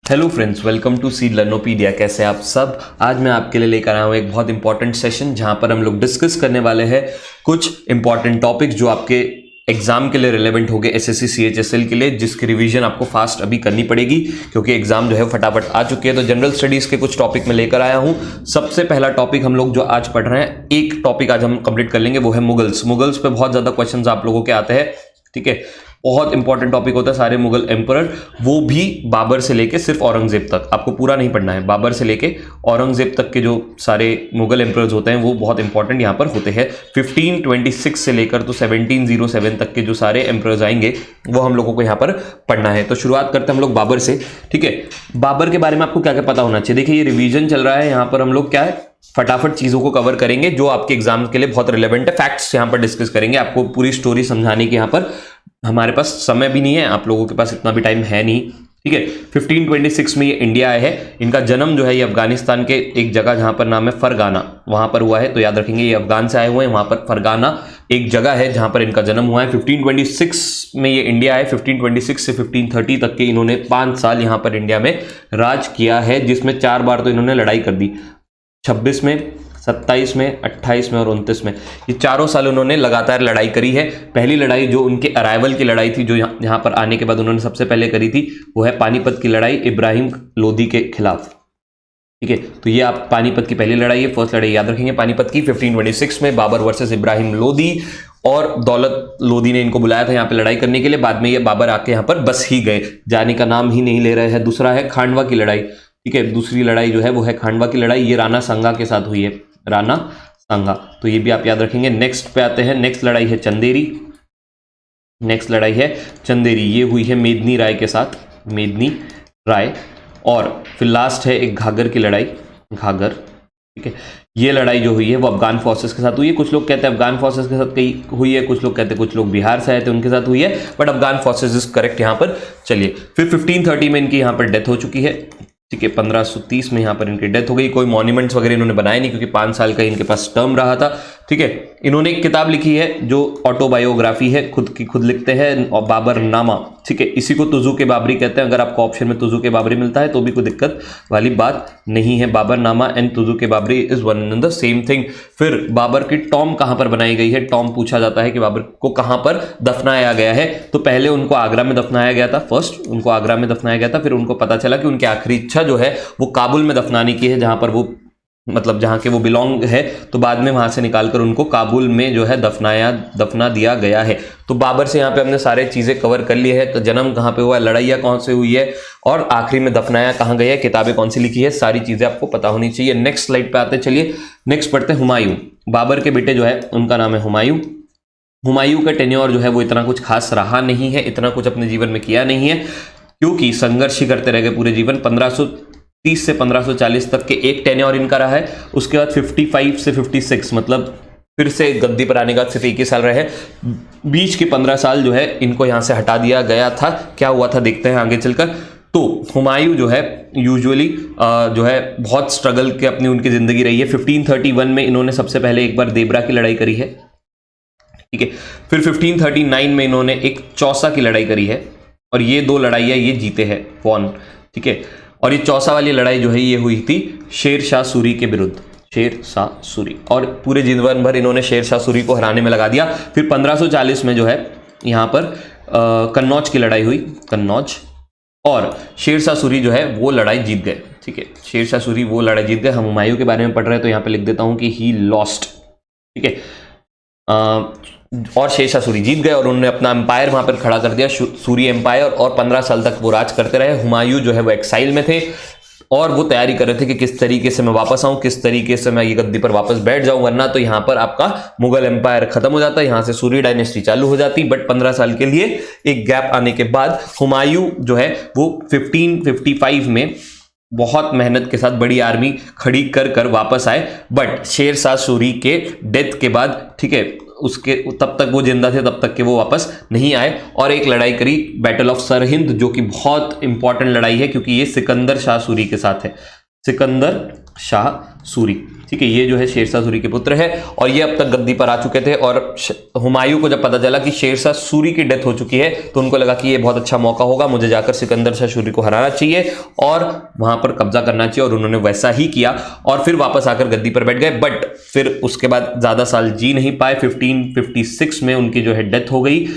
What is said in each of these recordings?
Hello friends, welcome to सी लर्नोपीडिया। कैसे आप सब। आज मैं आपके लिए लेकर आया हूँ एक बहुत इंपॉर्टेंट सेशन जहां पर हम लोग डिस्कस करने वाले हैं कुछ इंपॉर्टेंट टॉपिक्स जो आपके एग्जाम के लिए रिलेवेंट होंगे, एसएससी सीएचएसएल के लिए, जिसकी रिवीजन आपको फास्ट अभी करनी पड़ेगी क्योंकि एग्जाम जो है फटाफट आ चुकी है। तो जनरल स्टडीज के कुछ टॉपिक में लेकर आया हूँ। सबसे पहला टॉपिक हम लोग जो आज पढ़ रहे हैं, एक टॉपिक आज हम कंप्लीट कर लेंगे, वो है मुगल्स। मुगल्स पे बहुत ज्यादा क्वेश्चंस आप लोगों के आते हैं, ठीक है। बहुत इंपॉर्टेंट टॉपिक होता है सारे मुगल एम्परर, वो भी बाबर से लेके सिर्फ औरंगजेब तक। आपको पूरा नहीं पढ़ना है, बाबर से लेके औरंगजेब तक के जो सारे मुगल एम्परर्स होते हैं वो बहुत इंपॉर्टेंट यहाँ पर होते हैं। 1526 से लेकर तो 1707 तक के जो सारे एम्परर्स आएंगे वो हम लोगों को यहाँ पर पढ़ना है। तो शुरुआत करते हैं हम लोग बाबर से, ठीक है। बाबर के बारे में आपको क्या क्या पता होना चाहिए। देखिए, ये रिवीजन चल रहा है, यहाँ पर हम लोग क्या है फटाफट चीजों को कवर करेंगे जो आपके एग्जाम के लिए बहुत रिलेवेंट है। फैक्ट्स यहाँ पर डिस्कस करेंगे, आपको पूरी स्टोरी समझाने की यहाँ पर हमारे पास समय भी नहीं है, आप लोगों के पास इतना भी टाइम है नहीं, ठीक है। 1526 में ये इंडिया आए हैं। इनका जन्म जो है ये अफगानिस्तान के एक जगह जहां पर नाम है फरगाना, वहां पर हुआ है। तो याद रखेंगे ये अफगान से आए हुए हैं, वहां पर फरगाना एक जगह है जहां पर इनका जन्म हुआ है। 1526 में ये इंडिया आए। 1526 से 1530 तक के इन्होंने 5 साल यहां पर इंडिया में राज किया है, जिसमें 4 बार तो इन्होंने लड़ाई कर दी। 26 में, 27 में, 28 में और 29 में, ये चारों साल उन्होंने लगातार लड़ाई करी है। पहली लड़ाई जो उनके अराइवल की लड़ाई थी, जो यहाँ पर आने के बाद उन्होंने सबसे पहले करी थी, वो है पानीपत की लड़ाई इब्राहिम लोदी के खिलाफ, ठीक है। तो ये आप पानीपत की पहली लड़ाई है, फर्स्ट लड़ाई याद रखेंगे पानीपत की। 1526 में बाबर वर्सेस इब्राहिम लोदी, और दौलत लोदी ने इनको बुलाया था यहाँ पे लड़ाई करने के लिए। बाद में ये बाबर आके यहाँ पर बस ही गए, जाने का नाम ही नहीं ले रहे हैं। दूसरा है खांडवा की लड़ाई, ठीक है। दूसरी लड़ाई जो है वो है खांडवा की लड़ाई, ये राणा सांगा के साथ हुई है, राणा सांगा। तो ये भी आप याद रखेंगे। नेक्स्ट पे आते हैं, नेक्स्ट लड़ाई है चंदेरी। नेक्स्ट लड़ाई है चंदेरी, ये हुई है मेदिनी राय के साथ, मेदिनी राय। और फिर लास्ट है एक घाघर की लड़ाई, घाघर, ठीक है। ये लड़ाई जो हुई है वो अफगान फोर्सेस के साथ हुई है। कुछ लोग कहते हैं अफगान फोर्सेस के साथ कहीं हुई है, कुछ लोग कहते हैं, कुछ लोग बिहार से आए थे उनके साथ हुई है, but Afghan forces is correct यहाँ पर। चलिए, फिर 1530 में इनकी यहाँ पर डेथ हो चुकी है, ठीक है। 1530 में यहाँ पर इनकी डेथ हो गई। कोई मॉन्यूमेंट्स वगैरह इन्होंने बनाए नहीं क्योंकि 5 साल का इनके पास टर्म रहा था, ठीक है। इन्होंने एक किताब लिखी है जो ऑटोबायोग्राफी है, खुद की खुद लिखते हैं, और बाबर नामा, ठीक है। इसी को तुजुक बाबरी कहते हैं। अगर आपको ऑप्शन में तुजुक बाबरी मिलता है तो भी कोई दिक्कत वाली बात नहीं है। बाबर नामा and Tuzuk Babri is one and the same thing. फिर बाबर की टॉम कहां पर बनाई गई है। टॉम पूछा जाता है कि बाबर को कहां पर दफनाया गया है। तो पहले उनको आगरा में दफनाया गया था, फर्स्ट उनको आगरा में दफनाया गया था। फिर उनको पता चला कि उनकी आखिरी इच्छा जो है वो काबुल में दफनाने की है, जहां पर वो मतलब जहां के वो बिलोंग है। तो बाद में वहां से निकालकर उनको काबुल में जो है दफना दिया गया है। तो बाबर से यहाँ पे हमने सारे चीजें कवर कर ली है। तो जन्म कहाँ पे हुआ है, लड़ाइयाँ कौन से हुई है, और आखिरी में दफनाया कहाँ गया है, किताबें कौन सी लिखी है, सारी चीजें आपको पता होनी चाहिए। नेक्स्ट स्लाइड पे आते, चलिए नेक्स्ट पढ़ते हैं हुमायूं। बाबर के बेटे जो है उनका नाम है हुमायूं। हुमायूं का टेन्योर जो है वो इतना कुछ खास रहा नहीं है, इतना कुछ अपने जीवन में किया नहीं है, क्योंकि संघर्ष ही करते रह गए पूरे जीवन। 1530 से 1540 तक के एक टेन्योर इनका रहा है। उसके बाद 55 से 56 मतलब फिर से गद्दी पर आने के बाद सिर्फ 1 ही साल रहे। बीच के 15 साल जो है इनको यहां से हटा दिया गया था। क्या हुआ था देखते हैं आगे चलकर। तो हुमायूं जो है यूजुअली जो है बहुत स्ट्रगल के अपनी उनकी जिंदगी रही है। 1531 में इन्होंने सबसे पहले एक बार देबरा की लड़ाई करी है, ठीक है। फिर 1539 में इन्होंने एक चौसा की लड़ाई करी है, और ये 2 लड़ाइयां ये जीते हैं, वॉन, ठीक है। और ये चौसा वाली लड़ाई जो है ये हुई थी शेर शाह सूरी के विरुद्ध, शेर शाह सूरी, और पूरे जीवन भर इन्होंने शेर शाह सूरी को हराने में लगा दिया। फिर 1540 में जो है यहाँ पर कन्नौज की लड़ाई हुई, कन्नौज, और शेर शाह सूरी जो है वो लड़ाई जीत गए, ठीक है। शेर शाह सूरी वो लड़ाई जीत गए। हम हुमायूं के बारे में पढ़ रहे हैं तो यहाँ पे लिख देता हूँ कि ही लॉस्ट, ठीक है। और शेर शाह सूरी जीत गए और उन्होंने अपना एम्पायर वहां पर खड़ा कर दिया, सूरी एम्पायर, और 15 साल तक वो राज करते रहे। हुमायूं जो है वो एक्साइल में थे और वो तैयारी कर रहे थे कि किस तरीके से मैं वापस आऊं, किस तरीके से मैं ये गद्दी पर वापस बैठ जाऊं, वरना तो यहां पर आपका मुगल एम्पायर खत्म हो जाता, यहां से सूरी डायनेस्टी चालू हो जाती। बट 15 साल के लिए एक गैप आने के बाद हुमायूं जो है वो 1555 में बहुत मेहनत के साथ बड़ी आर्मी खड़ी कर कर वापस आए। बट शेर शाह सूरी के डेथ के बाद, ठीक है, उसके तब तक वो जिंदा थे, तब तक के वो वापस नहीं आए। और एक लड़ाई करी, बैटल ऑफ सरहिंद, जो कि बहुत इंपॉर्टेंट लड़ाई है क्योंकि ये सिकंदर शाह सूरी के साथ है। सिकंदर शाह सूरी। ठीक है, ये जो है शेरशाह सूरी के पुत्र है और ये अब तक गद्दी पर आ चुके थे। और हुमायूं को जब पता चला कि शेरशाह सूरी की डेथ हो चुकी है तो उनको लगा कि ये बहुत अच्छा मौका होगा, मुझे जाकर सिकंदर शाह सूरी को हराना चाहिए और वहां पर कब्जा करना चाहिए, और उन्होंने वैसा ही किया और फिर वापस आकर गद्दी पर बैठ गए। बट फिर उसके बाद ज्यादा साल जी नहीं पाए, 1556 में उनकी जो है डेथ हो गई।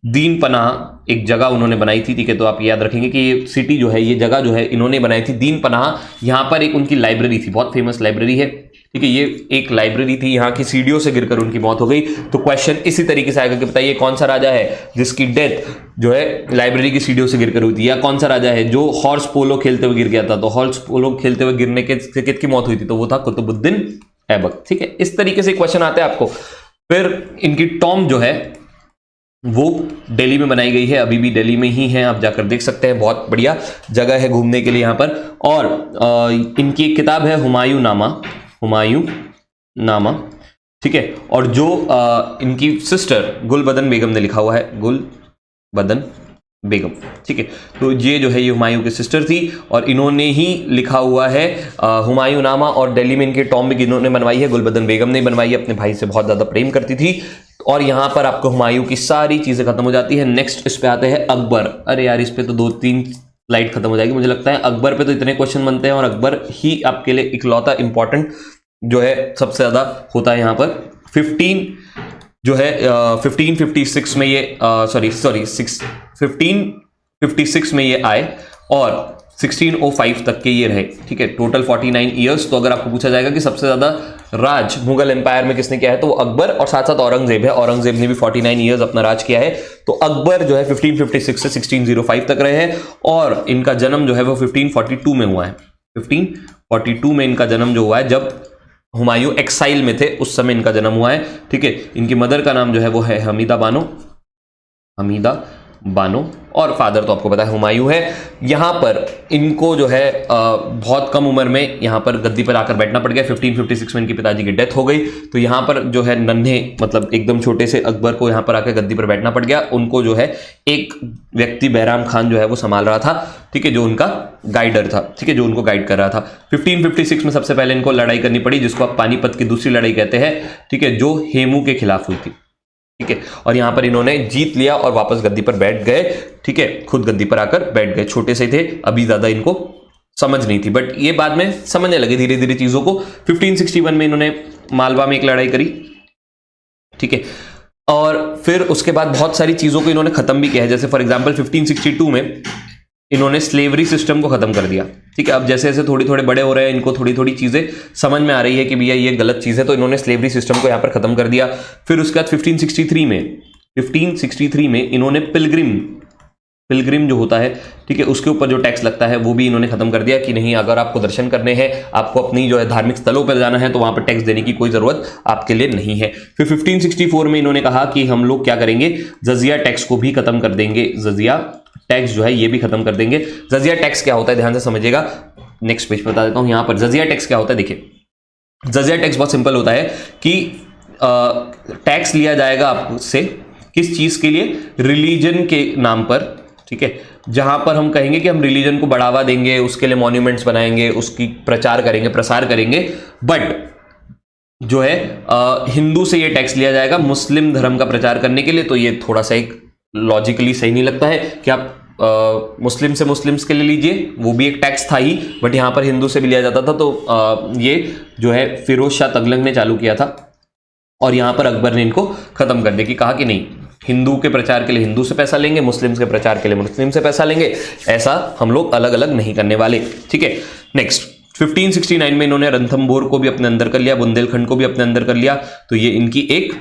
दीन पनाह एक जगह उन्होंने बनाई थी, ठीक है, तो आप याद रखेंगे कि ये सिटी जो है, ये जगह जो है इन्होंने बनाई थी दीन पनाह। यहाँ पर एक उनकी लाइब्रेरी थी, बहुत फेमस लाइब्रेरी है, ठीक है, ये एक लाइब्रेरी थी, यहाँ की सीढ़ियों से गिरकर उनकी मौत हो गई। तो क्वेश्चन इसी तरीके से आएगा कि बताइए कौन सा राजा है जिसकी डेथ जो है लाइब्रेरी की सीढ़ियों से गिरकर हुई थी, या कौन सा राजा है जो हॉर्स पोलो खेलते हुए गिर गया था। तो हॉर्स पोलो खेलते हुए गिरने के किसकी मौत हुई थी, तो वो था कुतुबुद्दीन ऐबक। ठीक है, इस तरीके से क्वेश्चन आते हैं आपको। फिर इनकी टॉम जो है वो दिल्ली में बनाई गई है, अभी भी दिल्ली में ही है, आप जाकर देख सकते हैं, बहुत बढ़िया जगह है घूमने के लिए यहाँ पर। और इनकी एक किताब है हुमायूं नामा, ठीक है, और जो इनकी सिस्टर गुलबदन बेगम ने लिखा हुआ है, गुलबदन बेगम। ठीक है, तो ये जो है ये हुमायूं की सिस्टर थी और इन्होंने ही लिखा हुआ है हुमायूं नामा। और दिल्ली में इनके टॉम भी इन्होंने बनवाई है, गुलबदन बेगम ने बनवाई है, अपने भाई से बहुत ज्यादा प्रेम करती थी। और यहां पर आपको हुमायूं की सारी चीजें खत्म हो जाती है। नेक्स्ट इस पे आते हैं अकबर। अरे यार, इस पे तो 2-3 स्लाइड खत्म हो जाएगी, मुझे लगता है अकबर पे तो इतने क्वेश्चन बनते हैं और अकबर ही आपके लिए इकलौता इंपॉर्टेंट जो है सबसे ज्यादा होता है यहाँ पर। 1556 में ये 1556 में ये आए और 1605 तक के ये रहे। ठीक है, टोटल 49 ईयर्स। तो अगर आपको पूछा जाएगा कि सबसे ज्यादा राज मुगल एम्पायर में किसने किया है, तो वो अकबर और साथ साथ औरंगजेब है। औरंगजेब ने भी 49 ईयर्स अपना राज किया है। तो अकबर जो है 1556 से 1605 तक रहे हैं और इनका जन्म जो है वो 1542 में हुआ है। 1542 में इनका जन्म जो हुआ है, जब हुमायूं एक्साइल में थे उस समय इनका जन्म हुआ है। ठीक है, इनकी मदर का नाम जो है वो है हमीदा बानो और फादर तो आपको पता है हुमायूं है। यहां पर इनको जो है बहुत कम उम्र में यहां पर गद्दी पर आकर बैठना पड़ गया। 1556 में इनके पिताजी की डेथ हो गई, तो यहां पर जो है नन्हे मतलब एकदम छोटे से अकबर को यहां पर आकर गद्दी पर बैठना पड़ गया। उनको जो है एक व्यक्ति बैराम खान जो है वो संभाल रहा था, ठीक है, जो उनका गाइडर था, ठीक है, जो उनको गाइड कर रहा था। 1556 में सबसे पहले इनको लड़ाई करनी पड़ी, जिसको आप पानीपत की दूसरी लड़ाई कहते हैं, ठीक है, जो हेमू के खिलाफ हुई थी। ठीक है, और यहां पर इन्होंने जीत लिया और वापस गद्दी पर बैठ गए। ठीक है, खुद गद्दी पर आकर बैठ गए। छोटे से थे, अभी ज्यादा इनको समझ नहीं थी, बट ये बाद में समझने लगे धीरे धीरे चीजों को। 1561 में इन्होंने मालवा में एक लड़ाई करी। ठीक है, और फिर उसके बाद बहुत सारी चीजों को इन्होंने खत्म भी किया है। जैसे फॉर एग्जांपल 1562 में इन्होंने स्लेवरी सिस्टम को खत्म कर दिया। ठीक है, अब जैसे जैसे थोड़ी थोड़े बड़े हो रहे हैं, इनको थोड़ी थोड़ी चीजें समझ में आ रही है कि भैया ये गलत चीज है, तो इन्होंने स्लेवरी सिस्टम को यहां पर खत्म कर दिया। फिर उसके बाद 1563 में इन्होंने पिलग्रिम जो होता है, ठीक है, उसके ऊपर जो टैक्स लगता है वो भी इन्होंने खत्म कर दिया कि नहीं, अगर आपको दर्शन करने हैं, आपको अपनी जो है धार्मिक स्थलों पर जाना है, तो वहां पर टैक्स देने की कोई जरूरत आपके लिए नहीं है। फिर 1564 में इन्होंने कहा कि हम लोग क्या करेंगे, जजिया टैक्स को भी खत्म कर देंगे। जजिया टैक्स जो है ये भी खत्म कर देंगे। जजिया टैक्स क्या होता है, ध्यान से समझिएगा, नेक्स्ट पेज बता देता हूं। यहां पर जजिया टैक्स क्या होता है, देखिए, जजिया टैक्स बहुत सिंपल होता है कि टैक्स लिया जाएगा आपसे किस चीज के लिए, रिलीजन के नाम पर। ठीक है, जहां पर हम कहेंगे कि हम रिलीजन को बढ़ावा देंगे, उसके लिए मॉन्यूमेंट्स बनाएंगे, उसकी प्रचार करेंगे, प्रसार करेंगे। बट जो है हिंदू से ये टैक्स लिया जाएगा मुस्लिम धर्म का प्रचार करने के लिए। तो ये थोड़ा सा एक लॉजिकली सही नहीं लगता है कि आप मुस्लिम से मुस्लिम्स के लिए लीजिए, वो भी एक टैक्स था ही, बट यहां पर हिंदू से भी लिया जाता था। तो ये जो है फिरोज शाह तगलक ने चालू किया था और यहां पर अकबर ने इनको खत्म कर दिया कि कहा कि नहीं, हिंदू के प्रचार के लिए हिंदू से पैसा लेंगे, मुस्लिम के प्रचार के लिए मुस्लिम से पैसा लेंगे, ऐसा हम लोग अलग अलग नहीं करने वाले। ठीक है, नेक्स्ट 1569 में इन्होंने रणथंभोर को भी अपने अंदर कर लिया, बुंदेलखंड को भी अपने अंदर कर लिया। तो ये इनकी एक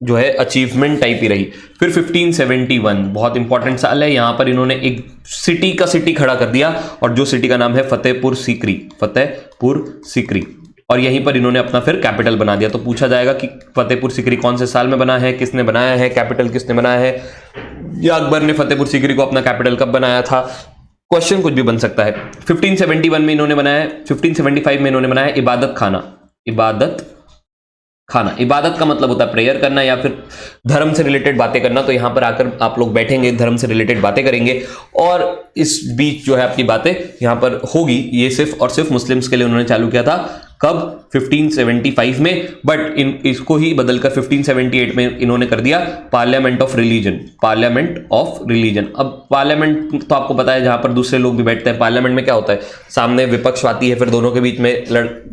जो है अचीवमेंट टाइप ही रही। फिर 1571 बहुत इंपॉर्टेंट साल है, यहां पर इन्होंने एक सिटी का सिटी खड़ा कर दिया और जो सिटी का नाम है फतेहपुर सीकरी, और यहीं पर इन्होंने अपना फिर कैपिटल बना दिया। तो पूछा जाएगा कि फतेहपुर सीकरी कौन से साल में बना है, किसने बनाया है, कैपिटल किसने बनाया है, या अकबर ने फतेहपुर सीकरी को अपना कैपिटल कब बनाया था, क्वेश्चन कुछ भी बन सकता है। 1571 में इन्होंने बनाया है, 1575 में इन्होंने बनाया इबादत खाना। इबादत का मतलब होता है प्रेयर करना या फिर धर्म से रिलेटेड बातें करना। तो यहां पर आकर आप लोग बैठेंगे, धर्म से रिलेटेड बातें करेंगे और इस बीच जो है आपकी बातें यहां पर होगी। ये सिर्फ और सिर्फ मुस्लिम्स के लिए उन्होंने चालू किया था। कब? 1575 में। बट इसको ही बदलकर 1578 में इन्होंने कर दिया parliament of religion. Parliament of religion. अब पार्लियामेंट तो आपको पता है जहां पर दूसरे लोग भी बैठते हैं। पार्लियामेंट में क्या होता है, सामने विपक्ष आती है, फिर दोनों के बीच में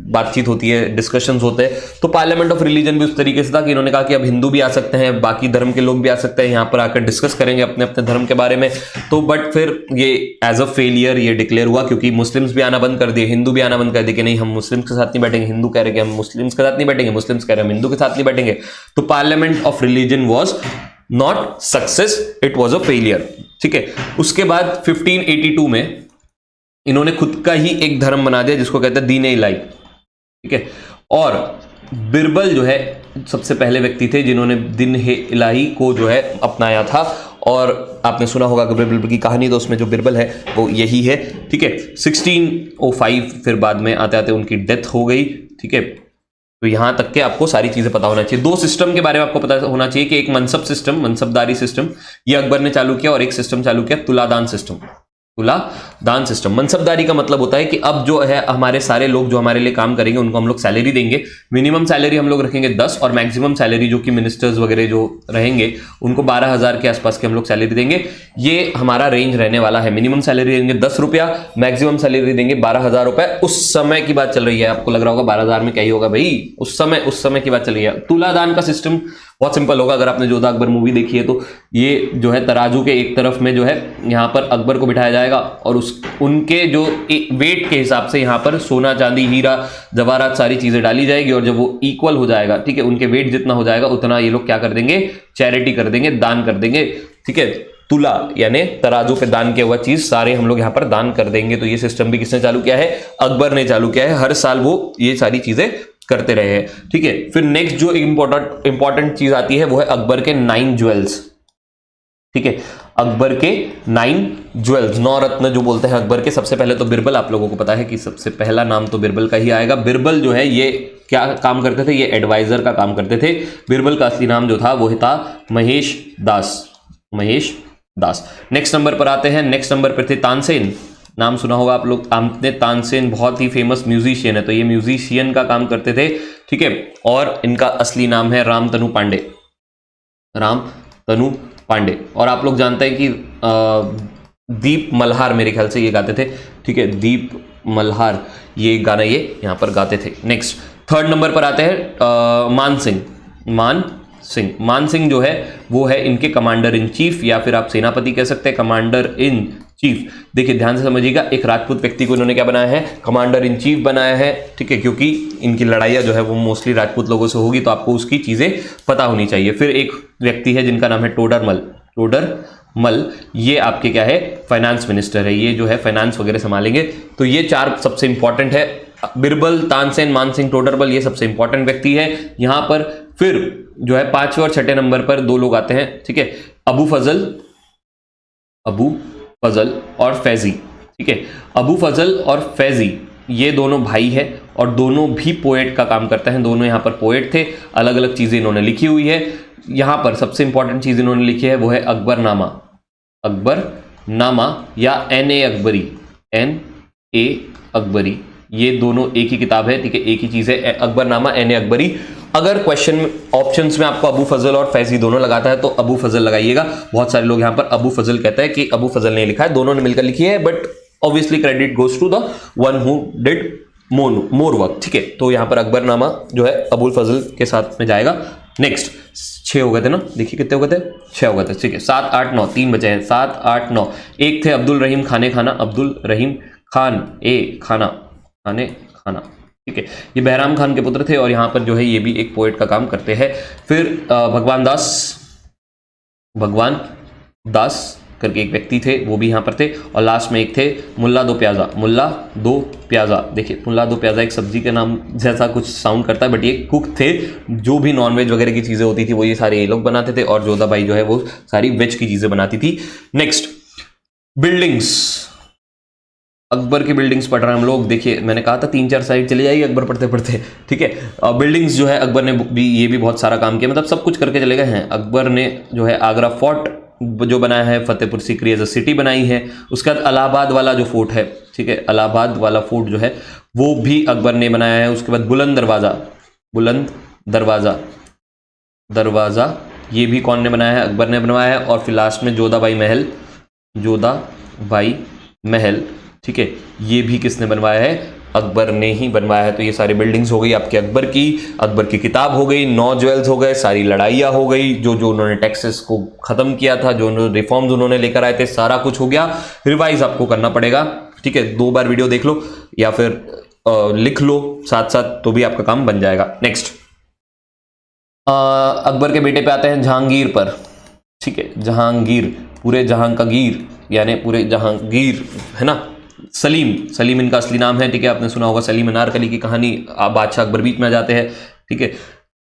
बातचीत होती है, डिस्कशंस होते हैं। तो पार्लियामेंट ऑफ रिलीजन भी उस तरीके से था कि इन्होंने कहा कि अब हिंदू भी आ सकते हैं, बाकी धर्म के लोग भी आ सकते हैं, यहां पर आकर डिस्कस करेंगे अपने अपने धर्म के बारे में। तो बट फिर ये एज अ फेलियर ये डिक्लेयर हुआ, क्योंकि मुस्लिम्स भी आना बंद कर दिए, हिंदू भी आना बंद कर दिए कि नहीं हम मुस्लिम्स के साथ नहीं बैठेंगे। हिंदू कह रहे कि हम मुस्लिम्स के साथ नहीं बैठेंगे, मुस्लिम्स कह रहे हम हिंदू के साथ नहीं बैठेंगे। तो parliament of religion was not success, it was a failure. ठीक है। उसके बाद 1582 में इन्होंने खुद का ही एक धर्म बना दिया जिसको कहते हैं दीन-ए इलाही। ठीक है। और बिरबल जो है सबसे पहले व्यक्ति थे जिन्होंने दीन-ए इलाही को जो है अपनाया था। और आपने सुना होगा कि बिरबल की कहानी, तो उसमें जो बिरबल है वो यही है। ठीक है। 1605 फिर बाद में आते आते उनकी डेथ हो गई। ठीक है। तो यहां तक के आपको सारी चीजें पता होना चाहिए। दो सिस्टम के बारे में आपको पता होना चाहिए कि एक मनसब सिस्टम, मनसबदारी सिस्टम, ये अकबर ने चालू किया, और एक सिस्टम चालू किया तुलादान सिस्टम। तुलादान सिस्टम। मनसबदारी का मतलब होता है कि अब जो है हमारे सारे लोग जो हमारे लिए काम करेंगे उनको हम लोग सैलरी देंगे। मिनिमम सैलरी हम लोग रखेंगे 10 और मैक्सिमम सैलरी जो कि मिनिस्टर्स वगैरह जो रहेंगे उनको 12,000 के आसपास के हम लोग सैलरी देंगे। ये हमारा रेंज रहने वाला है। मिनिमम सैलरी देंगे 10 रुपया, मैक्सिमम सैलरी देंगे 12,000 रुपए। उस समय की बात चल रही है। आपको लग रहा होगा 12,000 में क्या ही होगा भाई, उस समय की बात चल रही है। तुलादान का सिस्टम बहुत सिंपल होगा। अगर आपने जोधा अकबर मूवी देखी है तो ये जो है तराजू के एक तरफ में जो है यहाँ पर अकबर को बिठाया जाएगा और उनके जो वेट के हिसाब से यहाँ पर सोना चांदी हीरा जवाहरात सारी चीजें डाली जाएगी, और जब वो इक्वल हो जाएगा, ठीक है, उनके वेट जितना हो जाएगा उतना ये लोग क्या कर देंगे, चैरिटी कर देंगे, दान कर देंगे। ठीक है। तुला यानी तराजू पे दान किया हुआ चीज सारे हम लोग यहाँ पर दान कर देंगे। तो ये सिस्टम भी किसने चालू किया है? अकबर ने चालू किया है। हर साल वो ये सारी चीजें करते रहे हैं। ठीक है। फिर नेक्स्ट जो इंपॉर्टेंट चीज आती है वो है अकबर के 9 ज्वेल्स। ठीक है। अकबर के 9 ज्वेल्स, 9 रत्न जो बोलते हैं अकबर के। सबसे पहले तो बिरबल, आप लोगों को पता है कि सबसे पहला नाम तो बिरबल का ही आएगा। बिरबल जो है ये क्या काम करते थे? ये एडवाइजर का काम करते थे। बिरबल का असली नाम जो था वो था महेश दास। महेश दास। नेक्स्ट नंबर पर आते हैं। नेक्स्ट नंबर पर थे तानसेन। नाम सुना होगा आप लोग, आपने तानसेन, बहुत ही फेमस म्यूजिशियन है। तो ये म्यूजिशियन का काम करते थे। ठीक है। और इनका असली नाम है रामतनु पांडे। रामतनु पांडे। और आप लोग जानते हैं कि दीप मल्हार मेरे ख्याल से ये गाते थे। ठीक है। दीप मल्हार ये गाना ये यहाँ पर गाते थे। नेक्स्ट थर्ड नंबर पर आते हैं मान सिंह। मान सिंह जो है वो है इनके कमांडर इन चीफ, या फिर आप सेनापति कह सकते हैं, कमांडर इन चीफ। देखिए ध्यान से समझिएगा, एक राजपूत व्यक्ति को इन्होंने क्या बनाया है? कमांडर इन चीफ बनाया है। ठीक है। क्योंकि इनकी लड़ाइयाँ जो है वो मोस्टली राजपूत लोगों से होगी, तो आपको उसकी चीजें पता होनी चाहिए। फिर एक व्यक्ति है जिनका नाम है टोडरमल। ये आपके क्या है? फाइनेंस मिनिस्टर है। ये जो है फाइनेंस वगैरह संभालेंगे। तो ये 4 सबसे इंपॉर्टेंट है। बिरबल, तानसेन, मानसिंह, टोडरमल, ये सबसे इंपॉर्टेंट व्यक्ति है यहाँ पर। फिर जो है 5वें और 6ठे नंबर पर 2 लोग आते हैं। ठीक है। अबू फजल और फैजी। ठीक है। अबू फजल और फैजी ये दोनों भाई है और दोनों भी पोएट का काम करते हैं। दोनों यहाँ पर पोएट थे। अलग अलग चीजें इन्होंने लिखी हुई है। यहाँ पर सबसे इंपॉर्टेंट चीज इन्होंने लिखी है वो है अकबरनामा या N.A. अकबरी। ये दोनों एक ही किताब है। ठीक है। एक ही चीज है, अकबरनामा, N.A. अकबरी। अगर क्वेश्चन ऑप्शंस में आपको अबू फजल और फैजी दोनों लगाता है तो अबू फजल लगाइएगा। बहुत सारे लोग यहाँ पर अबू फजल कहते हैं कि अबू फजल ने लिखा है, दोनों ने मिलकर लिखी है, but obviously credit goes to the one who did more work. ठीक है। तो यहाँ पर अकबरनामा जो है अबू फजल के साथ में जाएगा। नेक्स्ट 6 हो गए थे ना, देखिए कितने हो गए थे? 6 हो गए थे। ठीक है। 7, 8, 9, 3 बचे हैं। 7, 8, 9। एक थे अब्दुल रहीम खाना। अब्दुल रहीम खान खाना। ठीक है। ये बहराम खान के पुत्र थे और यहाँ पर जो है ये भी एक पोएट का काम करते हैं। फिर भगवान दास करके एक व्यक्ति थे, वो भी यहाँ पर थे। और लास्ट में एक थे मुल्ला दो प्याजा। देखिए मुल्ला दो प्याजा एक सब्जी के नाम जैसा कुछ साउंड करता है, बट ये कुक थे। जो भी नॉनवेज वगैरह की चीज़ें होती थी वो ये सारे ये लोग बनाते थे, और जोधा बाई जो है वो सारी वेज की चीज़ें बनाती थी। Next buildings. अकबर की बिल्डिंग्स पढ़ रहे हैं हम लोग। देखिए मैंने कहा था 3-4 साइड चले जाइए अकबर पढ़ते पढ़ते, ठीक है। बिल्डिंग्स जो है अकबर ने भी, ये भी बहुत सारा काम किया, मतलब सब कुछ करके चले गए हैं। अकबर ने जो है आगरा फोर्ट जो बनाया है, Fatehpur Sikri as a city बनाई है। उसके बाद इलाहाबाद वाला जो फोर्ट है, ठीक है, इलाहाबाद वाला फोर्ट जो है वो भी अकबर ने बनाया है। उसके बाद बुलंद दरवाज़ा, बुलंद दरवाज़ा, दरवाज़ा ये भी कौन ने बनाया है? अकबर ने बनवाया है। और फिर लास्ट में जोधाबाई महल, जोधाबाई महल, ठीक है, ये भी किसने बनवाया है? अकबर ने ही बनवाया है। तो ये सारी बिल्डिंग्स हो गई आपके अकबर की। अकबर की किताब हो गई, 9 ज्वेल्स हो गए, सारी लड़ाइयाँ हो गई, जो जो उन्होंने टैक्सेस को ख़त्म किया था, जो रिफॉर्म्स उन्होंने लेकर आए थे, सारा कुछ हो गया। रिवाइज आपको करना पड़ेगा, ठीक है। 2 बार वीडियो देख लो या फिर लिख लो साथ साथ, तो भी आपका काम बन जाएगा। नेक्स्ट अकबर के बेटे पे आते हैं जहांगीर पर, ठीक है। जहांगीर, पूरे जहां का गीर, यानी पूरे जहांगीर, है ना। सलीम, सलीम इनका असली नाम है, ठीक है। आपने सुना होगा सलीम अनारकली की कहानी, बादशाह अकबर बीच में आ जाते हैं, ठीक है।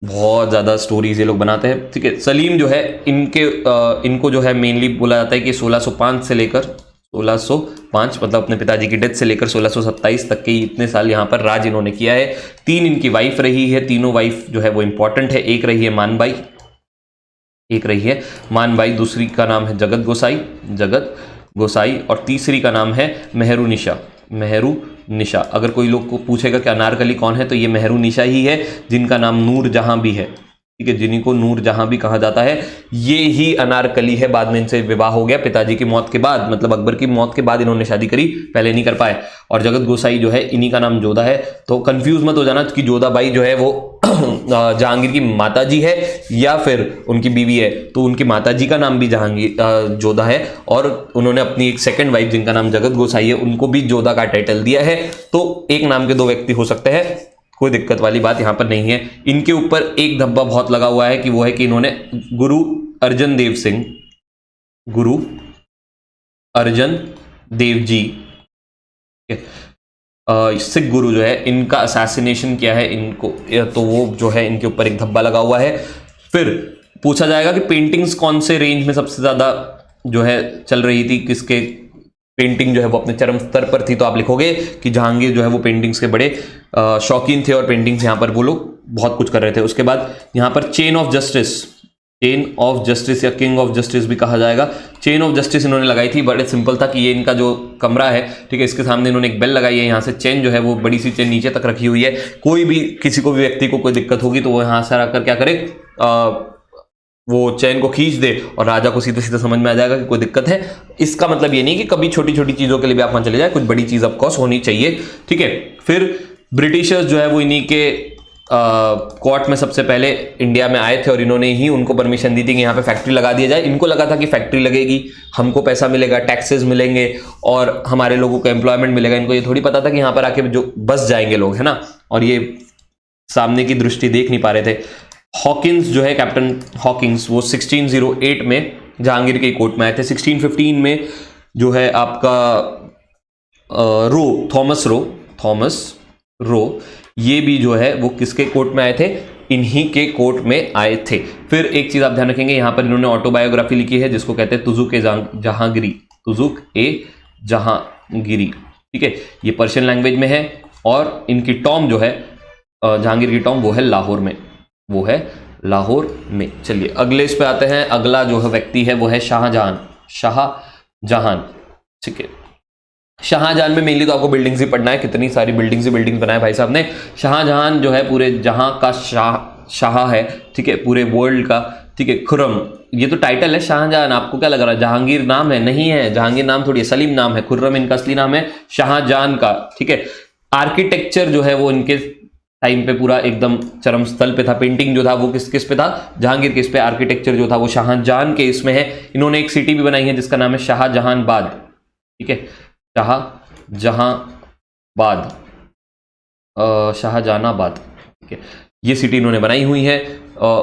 बहुत ज़्यादा स्टोरीज ये लोग बनाते हैं, ठीक है। सलीम जो है इनको जो है मेनली बोला जाता है कि 1605 से लेकर 1605 मतलब अपने पिताजी की डेथ से लेकर 1627 तक के इतने साल यहाँ पर राज इन्होंने किया है। 3 इनकी वाइफ रही है, तीनों वाइफ जो है वो इंपॉर्टेंट है। एक रही है मानबाई, एक रही है मानबाई, दूसरी का नाम है जगत गोसाई, जगत गोसाई, और तीसरी का नाम है मेहरुनिशा, मेहरुनिशा। अगर कोई लोग को पूछेगा कि अनारकली कौन है, तो ये मेहरुनिशा ही है, जिनका नाम नूर जहां भी है, ठीक है, जिन्हीं को नूर जहां भी कहा जाता है, ये ही अनारकली है। बाद में इनसे विवाह हो गया पिताजी की मौत के बाद, मतलब अकबर की मौत के बाद इन्होंने शादी करी, पहले नहीं कर पाए। और जगत गोसाई जो है इन्हीं का नाम जोधा है। तो कंफ्यूज मत हो जाना कि जोधाबाई जो है वो जहांगीर की माताजी है या फिर उनकी बीवी है। तो उनकी माताजी का नाम भी जहांगीर जोधा है, और उन्होंने अपनी एक सेकंड वाइफ जिनका नाम जगत गोसाई है उनको भी जोधा का टाइटल दिया है। तो एक नाम के 2 व्यक्ति हो सकते हैं, कोई दिक्कत वाली बात यहां पर नहीं है। इनके ऊपर एक धब्बा बहुत लगा हुआ है कि वो है कि इन्होंने गुरु अर्जन देव सिंह, गुरु अर्जन देव जी, सिख गुरु जो है, इनका असैसिनेशन किया है इनको, तो वो जो है इनके ऊपर एक धब्बा लगा हुआ है। फिर पूछा जाएगा कि पेंटिंग्स कौन से रेंज में सबसे ज्यादा जो है चल रही थी, किसके पेंटिंग जो है वो अपने चरम स्तर पर थी, तो आप लिखोगे कि जहांगीर जो है वो पेंटिंग्स के बड़े शौकीन थे और पेंटिंग्स यहाँ पर वो लोग बहुत कुछ कर रहे थे। उसके बाद यहाँ पर chain of justice, chain of justice या किंग ऑफ जस्टिस भी कहा जाएगा, चेन ऑफ जस्टिस इन्होंने लगाई थी। बड़े सिंपल था कि ये इनका जो कमरा है, ठीक है, इसके सामने इन्होंने एक बेल लगाई है, यहाँ से चेन जो है वो बड़ी सी चेन नीचे तक रखी हुई है। कोई भी किसी को भी व्यक्ति को कोई दिक्कत होगी तो वो यहाँ से आकर क्या करे, वो चैन को खींच दे और राजा को सीधा सीधा समझ में आ जाएगा कि कोई दिक्कत है। इसका मतलब ये नहीं कि कभी छोटी छोटी चीजों के लिए भी आप वहां चले जाए, कुछ बड़ी चीज ऑफकोर्स होनी चाहिए, ठीक है। फिर ब्रिटिशर्स जो है वो इन्हीं के कोर्ट में सबसे पहले इंडिया में आए थे और इन्होंने ही उनको परमिशन दी थी कि यहाँ पे फैक्ट्री लगा दिया जाए। इनको लगा था कि फैक्ट्री लगेगी, हमको पैसा मिलेगा, टैक्सेस मिलेंगे और हमारे लोगों को एम्प्लॉयमेंट मिलेगा। इनको ये थोड़ी पता था कि यहाँ पर आके जो बस जाएंगे लोग, है ना, और ये सामने की दृष्टि देख नहीं पा रहे थे। हॉकिंस जो है, कैप्टन हॉकिंस, वो 1608 में जहांगीर के कोर्ट में आए थे। 1615 में जो है आपका थॉमस रो, ये भी जो है वो किसके कोर्ट में आए थे, इन्हीं के कोर्ट में आए थे। फिर एक चीज आप ध्यान रखेंगे, यहां पर इन्होंने ऑटोबायोग्राफी लिखी है जिसको कहते हैं तुजुक ए जहांगीरी, तुजुक ए जहांगीरी, ठीक है, ये पर्शियन लैंग्वेज में है। और इनकी टॉम जो है, जहांगीर की टॉम वो है लाहौर में, वो है लाहौर में। चलिए अगले इस पे आते हैं। अगला जो है व्यक्ति है वो है शाहजहां, शाहजहां, ठीक है। शाहजहां में मेनली तो आपको बिल्डिंग्स ही पढ़ना है, कितनी सारी बिल्डिंग्स बनाए भाई साहब ने। शाहजहां जो है पूरे जहां का शाह है, ठीक है, पूरे वर्ल्ड का, ठीक है। खुर्रम, ये तो टाइटल है शाहजहां, आपको क्या लग रहा है जहांगीर नाम है? नहीं है, जहांगीर नाम थोड़ी, सलीम नाम है, खुर्रम इनका असली नाम है शाहजहां का, ठीक है। आर्किटेक्चर जो है वो इनके टाइम पे पूरा एकदम चरम स्थल पे था। पेंटिंग जो था वो किस पे था, जहांगीर किस पे, आर्किटेक्चर जो था वो शाहजहां के इसमें है। इन्होंने एक सिटी भी बनाई है जिसका नाम है शाहजहांबाद, ठीक है, शाहजहांबाद, शाहजहानाबाद, ठीक है, ये सिटी इन्होंने बनाई हुई है।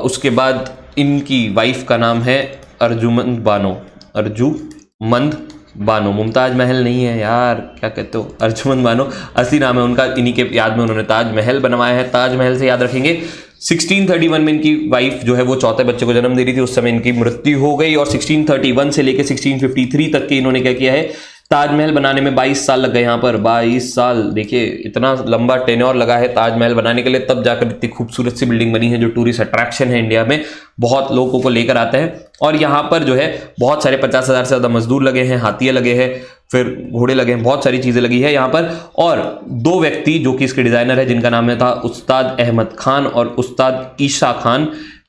उसके बाद इनकी वाइफ का नाम है अर्जुमंद बानो, अर्जुमंद बानो, मुमताज महल नहीं है यार, क्या कहते हो, अर्जुमंद बानो असली नाम है उनका। इन्हीं के याद में उन्होंने ताजमहल बनवाया है, ताजमहल से याद रखेंगे। 1631 में इनकी वाइफ जो है वो चौथे बच्चे को जन्म दे रही थी, उस समय इनकी मृत्यु हो गई। और 1631 से लेकर 1653 तक के इन्होंने क्या किया है, ताजमहल बनाने में 22 साल लग गए। यहाँ पर 22 साल, देखिए इतना लंबा टेन्योर लगा है ताजमहल बनाने के लिए, तब जाकर इतनी खूबसूरत सी बिल्डिंग बनी है जो टूरिस्ट अट्रैक्शन है इंडिया में, बहुत लोगों को लेकर आते हैं। और यहाँ पर जो है बहुत सारे 50,000 से ज़्यादा मजदूर लगे हैं, हाथियाँ लगे हैं, फिर घोड़े लगे हैं, बहुत सारी चीज़ें लगी है यहाँ पर। और 2 व्यक्ति जो कि इसके डिज़ाइनर है, जिनका नाम है था उस्ताद अहमद खान और उस्ताद ईशा खान,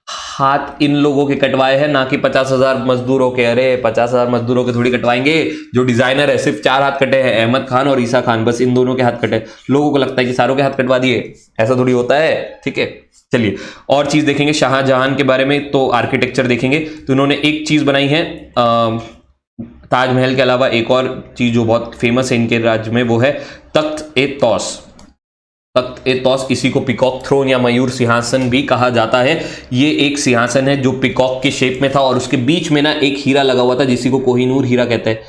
हाथ इन लोगों के कटवाए हैं, ना कि 50,000 मजदूरों के। अरे 50,000 मजदूरों के थोड़ी कटवाएंगे, जो डिजाइनर है सिर्फ 4 हाथ कटे हैं, अहमद खान और ईसा खान, बस इन दोनों के हाथ कटे। लोगों को लगता है कि सारों के हाथ कटवा दिए, ऐसा थोड़ी होता है, ठीक है। चलिए और चीज देखेंगे शाहजहां के बारे में, तो आर्किटेक्चर देखेंगे तो इन्होंने एक चीज बनाई है ताजमहल के अलावा, एक और चीज जो बहुत फेमस है इनके राज्य में, वो है तख्त-ए-तौस। तख्त-ए-तौस, इसी को पिकॉक थ्रोन या मयूर सिंहासन भी कहा जाता है। ये एक सिंहासन है जो पिकॉक के शेप में था और उसके बीच में ना एक हीरा लगा हुआ था जिसी को कोहिनूर हीरा कहते हैं,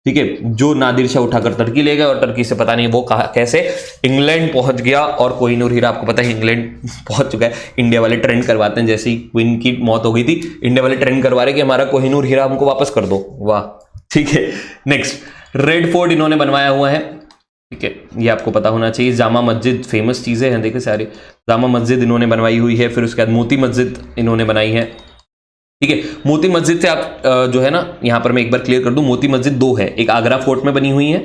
ठीक है, जो नादिर शाह उठाकर टर्की ले गए और टर्की से पता नहीं वो कैसे इंग्लैंड पहुंच गया। और कोहिनूर हीरा आपको पता है इंग्लैंड पहुंच चुका है। इंडिया वाले ट्रेंड करवाते हैं, जैसे ही क्वीन की मौत हो गई थी, इंडिया वाले ट्रेंड करवा रहे कि हमारा कोहिनूर हीरा हमको वापस कर दो। वाह, ठीक है। नेक्स्ट, रेड फोर्ट इन्होंने बनवाया हुआ है, ठीक है, ये आपको पता होना चाहिए। जामा मस्जिद, फेमस चीजें हैं, देखिए सारी। जामा मस्जिद इन्होंने बनवाई हुई है। फिर उसके बाद मोती मस्जिद इन्होंने बनाई है, ठीक है। मोती मस्जिद से आप जो है ना, यहां पर मैं एक बार क्लियर कर दूं, मोती मस्जिद 2 है, एक आगरा फोर्ट में बनी हुई है,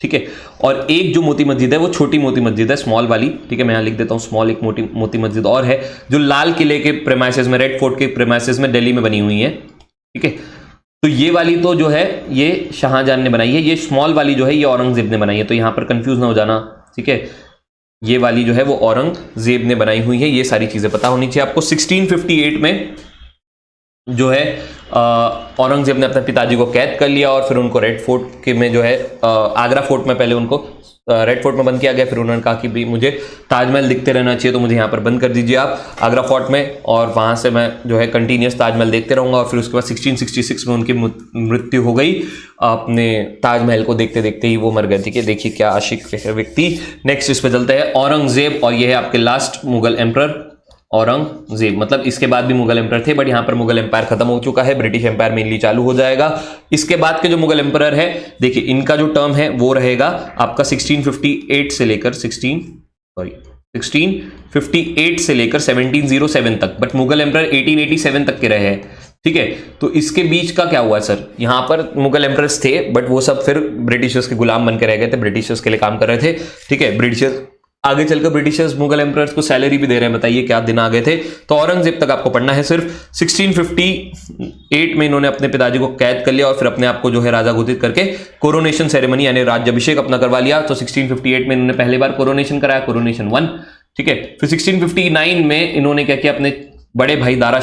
ठीक है, और एक जो मोती मस्जिद है वो छोटी मोती मस्जिद है, स्मॉल वाली, ठीक है, मैं यहां लिख देता हूं स्मॉल। एक मोती मस्जिद और है जो लाल किले के प्रेमाइसेस में, रेड फोर्ट के प्रेमाइसेस में दिल्ली में बनी हुई है, ठीक है। तो ये वाली तो जो है ये शाहजहां ने बनाई है, ये स्मॉल वाली जो है ये औरंगजेब ने बनाई है, तो यहां पर कंफ्यूज ना हो जाना, ठीक है। ये वाली जो है वो औरंगजेब ने बनाई हुई है, ये सारी चीजें पता होनी चाहिए आपको। 1658 में जो है औरंगजेब ने अपने पिताजी को कैद कर लिया और फिर उनको रेड फोर्ट के में जो है आगरा फोर्ट में पहले उनको रेड फोर्ट में बंद किया गया। फिर उन्होंने कहा कि भी मुझे ताजमहल दिखते रहना चाहिए, तो मुझे यहाँ पर बंद कर दीजिए आप आगरा फोर्ट में, और वहाँ से मैं जो है कंटिन्यूस ताजमहल देखते रहूँगा। और फिर उसके बाद 1666 में उनकी मृत्यु हो गई, अपने ताजमहल को देखते देखते ही वो मर गए, ठीक है। देखिए क्या आशिक व्यक्ति। नेक्स्ट इस पे चलते हैं, औरंगजेब, और ये है आपके लास्ट मुगल एम्परर औरंगजेब। मतलब इसके बाद भी मुगल एम्पायर थे, बट यहाँ पर मुगल एम्पायर खत्म हो चुका है, ब्रिटिश एम्पायर मेनली चालू हो जाएगा। इसके बाद के जो मुगल एम्पायर है, देखिए इनका जो टर्म है वो रहेगा आपका 1658 से लेकर 1658 से लेकर 1707 तक, बट मुगल एम्पायर 1887 तक के रहे हैं, ठीक है। तो इसके बीच का क्या हुआ सर, यहाँ पर मुगल एम्परर्स थे बट वो सब फिर ब्रिटिशर्स के गुलाम बन के रह गए थे, ब्रिटिशर्स के लिए काम कर रहे थे, ठीक है। ब्रिटिशर्स आगे चलकर ब्रिटिशर्स मुगल एम्परर्स को सैलरी भी दे रहे हैं, बताइए क्या दिन आ गए थे। तो औरंगजेब तक आपको पढ़ना है सिर्फ। 1658 में इन्होंने अपने पिताजी को कैद कर लिया और फिर अपने आप को जो है राजा घोषित करके कोरोनेशन सेरेमनी यानी राज्याभिषेक अपना करवा लिया। तो 1658 में इन्होंने पहली बार कोरोनेशन कराया, कोरोनेशन 1, ठीक है। फिर 1659 में इन्होंने क्या किया, अपने बड़े भाई दारा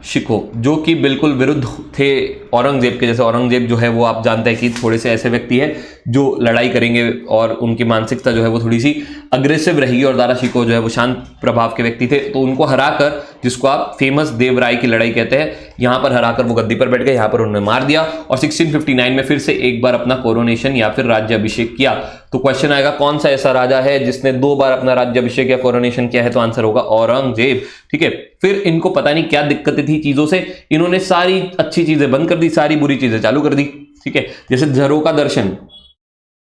शिकोह जो कि बिल्कुल विरुद्ध थे औरंगजेब के, जैसे औरंगजेब जो है वो आप जानते हैं कि थोड़े से ऐसे व्यक्ति है जो लड़ाई करेंगे और उनकी मानसिकता जो है वो थोड़ी सी अग्रेसिव रहेगी, और दारा शिकोह जो है वो शांत प्रभाव के व्यक्ति थे। तो उनको हराकर, जिसको आप फेमस देवराय की लड़ाई कहते हैं, यहां पर हराकर वो गद्दी पर बैठ गए, यहां पर उन्होंने मार दिया और 1659 में फिर से एक बार अपना कोरोनेशन या फिर राज्याभिषेक किया। तो क्वेश्चन आएगा कौन सा ऐसा राजा है जिसने 2 बार अपना राज्याभिषेक या कोरोनेशन किया है, तो आंसर होगा औरंगजेब, ठीक है। फिर इनको पता नहीं क्या दिक्कतें थी चीजों से, इन्होंने सारी अच्छी चीजें बंद कर दी, सारी बुरी चीजें चालू कर दी, ठीक है। जैसे झरोका दर्शन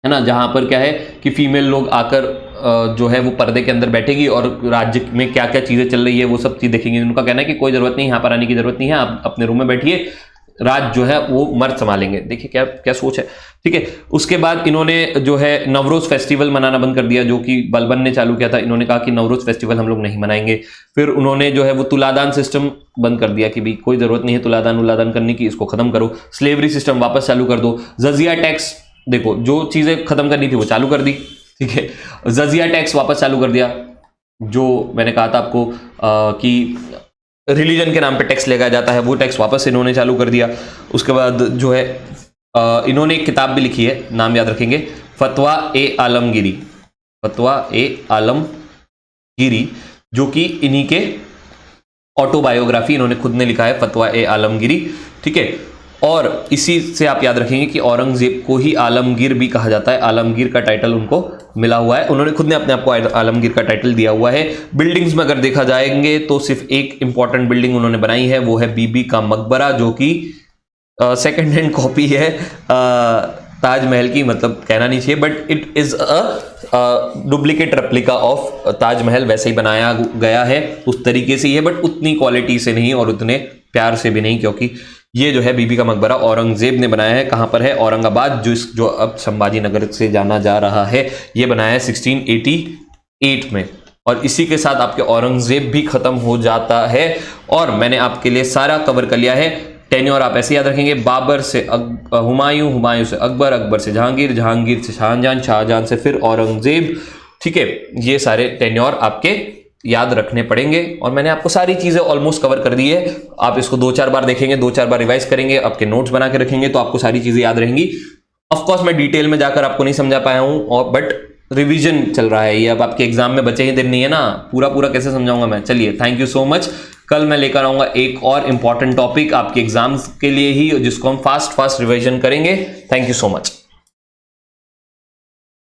है ना, जहां पर क्या है कि फीमेल लोग आकर जो है वो पर्दे के अंदर बैठेगी और राज्य में क्या क्या चीजें चल रही है वो सब चीज देखेंगे। उनका कहना है कि कोई जरूरत नहीं, यहाँ पर आने की जरूरत नहीं है, आप अपने रूम में बैठिए, राज जो है वो मर्द संभालेंगे। देखिए क्या क्या सोच है, ठीक है। उसके बाद इन्होंने जो है नवरोज फेस्टिवल मनाना बंद कर दिया, जो कि बलबन ने चालू किया था। इन्होंने कहा कि नवरोज फेस्टिवल हम लोग नहीं मनाएंगे। फिर उन्होंने जो है वो तुलादान सिस्टम बंद कर दिया कि भाई कोई जरूरत नहीं है तुलादान उलादान करने की, इसको खत्म करो। स्लेवरी सिस्टम वापस चालू कर दो। जजिया टैक्स, देखो जो चीजें खत्म करनी थी वो चालू कर दी, ठीक है। जजिया टैक्स वापस चालू कर दिया, जो मैंने कहा था आपको कि रिलीजन के नाम पे टैक्स लगाया जाता है, वो टैक्स वापस इन्होंने चालू कर दिया। उसके बाद जो है इन्होंने एक किताब भी लिखी है, नाम याद रखेंगे, फतवा ए आलमगीरी, फतवा ए आलमगीरी, जो कि इन्हीं के ऑटोबायोग्राफी इन्होंने खुद ने लिखा है, फतवा ए आलमगीरी, ठीक है। और इसी से आप याद रखेंगे कि औरंगजेब को ही आलमगीर भी कहा जाता है, आलमगीर का टाइटल उनको मिला हुआ है, उन्होंने खुद ने अपने आप को आलमगीर का टाइटल दिया हुआ है। बिल्डिंग्स में अगर देखा जाएंगे तो सिर्फ एक इंपॉर्टेंट बिल्डिंग उन्होंने बनाई है, वो है बीबी का मकबरा, जो कि सेकंड हैंड कॉपी है ताजमहल की, मतलब कहना नहीं चाहिए, but it is a duplicate replica of Taj Mahal. वैसे ही बनाया गया है, उस तरीके से ही है, बट उतनी क्वालिटी से नहीं और उतने प्यार से भी नहीं, क्योंकि ये जो है बीबी का मकबरा औरंगजेब ने बनाया है। कहाँ पर है? औरंगाबाद, जो अब संभाजी नगर से जाना जा रहा है। ये बनाया है 1688 में, और इसी के साथ आपके औरंगजेब भी खत्म हो जाता है। और मैंने आपके लिए सारा कवर कर लिया है। टेन्योर आप ऐसे याद रखेंगे, बाबर से हुमायूं, हुमायूं से अकबर, अकबर से जहांगीर, जहांगीर से शाहजहां, शाहजहां से फिर औरंगजेब। ठीक है, ये सारे टेन्योर आपके याद रखने पड़ेंगे, और मैंने आपको सारी चीजें ऑलमोस्ट कवर कर दी है। आप इसको 2-4 बार देखेंगे, 2-4 बार रिवाइज करेंगे, आपके नोट्स बना के रखेंगे, तो आपको सारी चीजें याद रहेंगी। ऑफकोर्स मैं डिटेल में जाकर आपको नहीं समझा पाया हूं, और बट रिवीजन चल रहा है ये, अब आपके एग्जाम में बचे ही दिन नहीं है ना, पूरा पूरा कैसे समझाऊंगा मैं। चलिए, थैंक यू सो मच। कल मैं लेकर आऊंगा एक और इंपॉर्टेंट टॉपिक आपके एग्जाम्स के लिए ही, जिसको हम फास्ट रिवीजन करेंगे। Thank you so much.